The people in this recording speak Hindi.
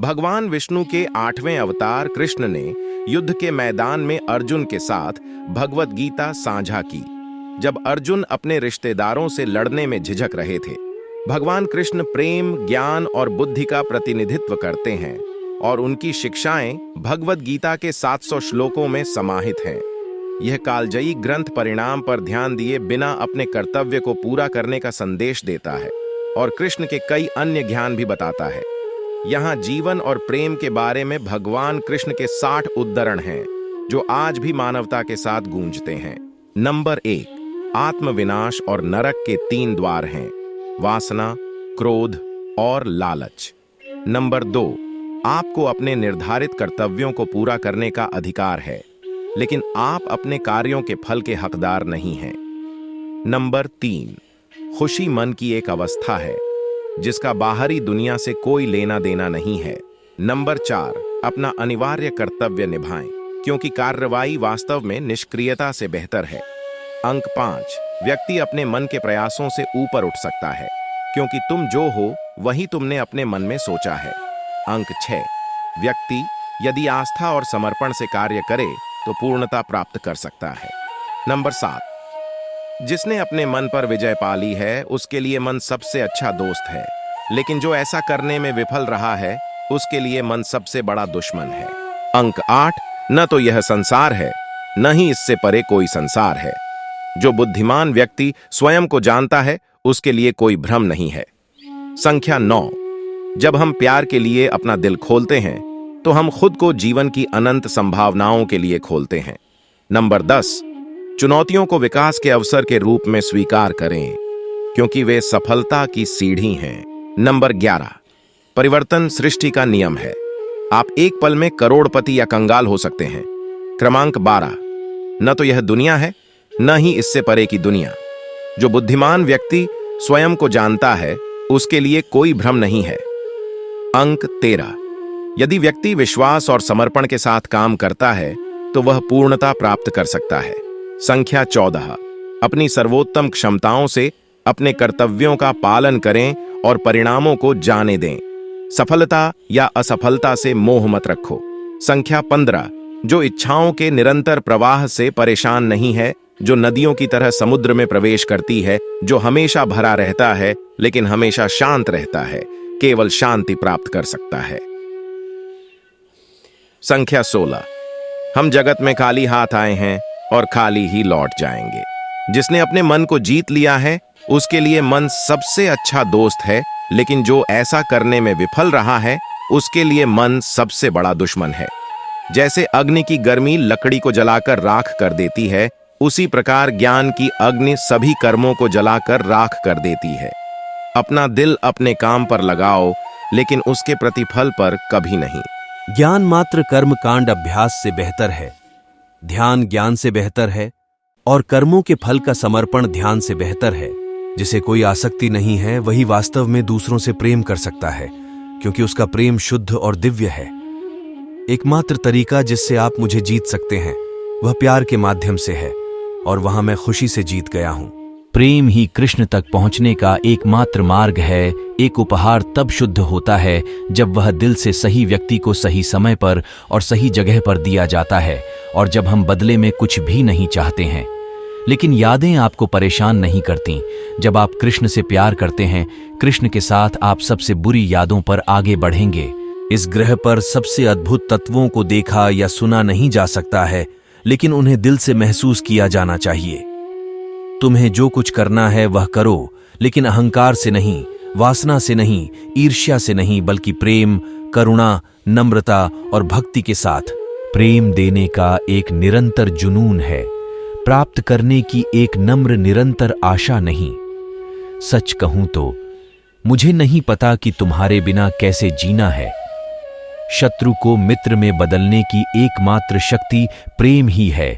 भगवान विष्णु के 8वें अवतार कृष्ण ने युद्ध के मैदान में अर्जुन के साथ भगवत गीता साझा की। जब अर्जुन अपने रिश्तेदारों से लड़ने में झिझक रहे थे, भगवान कृष्ण प्रेम, ज्ञान और बुद्धि का प्रतिनिधित्व करते हैं और उनकी शिक्षाएं भगवत गीता के 700 श्लोकों में समाहित हैं। यह कालजयी ग्रंथ परिणाम पर ध्यान दिए बिना अपने कर्तव्य को पूरा करने का संदेश देता है और कृष्ण के कई अन्य ज्ञान भी बताता है। यहाँ जीवन और प्रेम के बारे में भगवान कृष्ण के 60 उद्धरण हैं, जो आज भी मानवता के साथ गूंजते हैं। नंबर 1, आत्मविनाश और नरक के 3 द्वार हैं, वासना, क्रोध और लालच। नंबर 2, आपको अपने निर्धारित कर्तव्यों को पूरा करने का अधिकार है, लेकिन आप अपने कार्यों के फल के हकदार नहीं हैं। नंबर 3, खुशी मन की एक अवस्था है जिसका बाहरी दुनिया से कोई लेना देना नहीं है। नंबर 4, अपना अनिवार्य कर्तव्य निभाएं, क्योंकि कार्रवाई वास्तव में निष्क्रियता से बेहतर है। अंक 5, व्यक्ति अपने मन के प्रयासों से ऊपर उठ सकता है, क्योंकि तुम जो हो वही तुमने अपने मन में सोचा है। अंक 6, व्यक्ति यदि आस्था और समर्पण से कार्य करे तो पूर्णता प्राप्त कर सकता है। नंबर 7, जिसने अपने मन पर विजय पा ली है उसके लिए मन सबसे अच्छा दोस्त है, लेकिन जो ऐसा करने में विफल रहा है उसके लिए मन सबसे बड़ा दुश्मन है। अंक 8, न तो यह संसार है, न ही इससे परे कोई संसार है। जो बुद्धिमान व्यक्ति स्वयं को जानता है उसके लिए कोई भ्रम नहीं है। संख्या 9, जब हम प्यार के लिए अपना दिल खोलते हैं तो हम खुद को जीवन की अनंत संभावनाओं के लिए खोलते हैं। नंबर 10, चुनौतियों को विकास के अवसर के रूप में स्वीकार करें, क्योंकि वे सफलता की सीढ़ी हैं। नंबर 11, परिवर्तन सृष्टि का नियम है। आप एक पल में करोड़पति या कंगाल हो सकते हैं। क्रमांक 12, न तो यह दुनिया है, न ही इससे परे की दुनिया। जो बुद्धिमान व्यक्ति स्वयं को जानता है उसके लिए कोई भ्रम नहीं है। अंक 13, यदि व्यक्ति विश्वास और समर्पण के साथ काम करता है तो वह पूर्णता प्राप्त कर सकता है। संख्या 14, अपनी सर्वोत्तम क्षमताओं से अपने कर्तव्यों का पालन करें और परिणामों को जाने दें। सफलता या असफलता से मोह मत रखो। संख्या 15, जो इच्छाओं के निरंतर प्रवाह से परेशान नहीं है, जो नदियों की तरह समुद्र में प्रवेश करती है, जो हमेशा भरा रहता है लेकिन हमेशा शांत रहता है, केवल शांति प्राप्त कर सकता है। संख्या 16, हम जगत में खाली हाथ आए हैं और खाली ही लौट जाएंगे। जिसने अपने मन को जीत लिया है उसके लिए मन सबसे अच्छा दोस्त है, लेकिन जो ऐसा करने में विफल रहा है उसके लिए मन सबसे बड़ा दुश्मन है। जैसे अग्नि की गर्मी लकड़ी को जलाकर राख कर देती है, उसी प्रकार ज्ञान की अग्नि सभी कर्मों को जलाकर राख कर देती है। अपना दिल अपने काम पर लगाओ, लेकिन उसके प्रतिफल पर कभी नहीं। ज्ञान मात्र कर्म कांड अभ्यास से बेहतर है, ध्यान ज्ञान से बेहतर है और कर्मों के फल का समर्पण ध्यान से बेहतर है। जिसे कोई आसक्ति नहीं है वही वास्तव में दूसरों से प्रेम कर सकता है, क्योंकि उसका प्रेम शुद्ध और दिव्य है। एकमात्र तरीका जिससे आप मुझे जीत सकते हैं वह प्यार के माध्यम से है, और वहां मैं खुशी से जीत गया हूं। प्रेम ही कृष्ण तक पहुंचने का एकमात्र मार्ग है। एक उपहार तब शुद्ध होता है जब वह दिल से सही व्यक्ति को सही समय पर और सही जगह पर दिया जाता है, और जब हम बदले में कुछ भी नहीं चाहते हैं। लेकिन यादें आपको परेशान नहीं करती। जब आप कृष्ण से प्यार करते हैं, कृष्ण के साथ आप सबसे बुरी यादों पर आगे बढ़ेंगे। इस ग्रह पर सबसे अद्भुत तत्वों को देखा या सुना नहीं जा सकता है, लेकिन उन्हें दिल से महसूस किया जाना चाहिए। तुम्हें जो कुछ करना है वह करो, लेकिन अहंकार से नहीं, वासना से नहीं, ईर्ष्या से नहीं, बल्कि प्रेम, करुणा, नम्रता और भक्ति के साथ। प्रेम देने का एक निरंतर जुनून है, प्राप्त करने की एक नम्र निरंतर आशा नहीं। सच कहूं तो मुझे नहीं पता कि तुम्हारे बिना कैसे जीना है। शत्रु को मित्र में बदलने की एकमात्र शक्ति प्रेम ही है,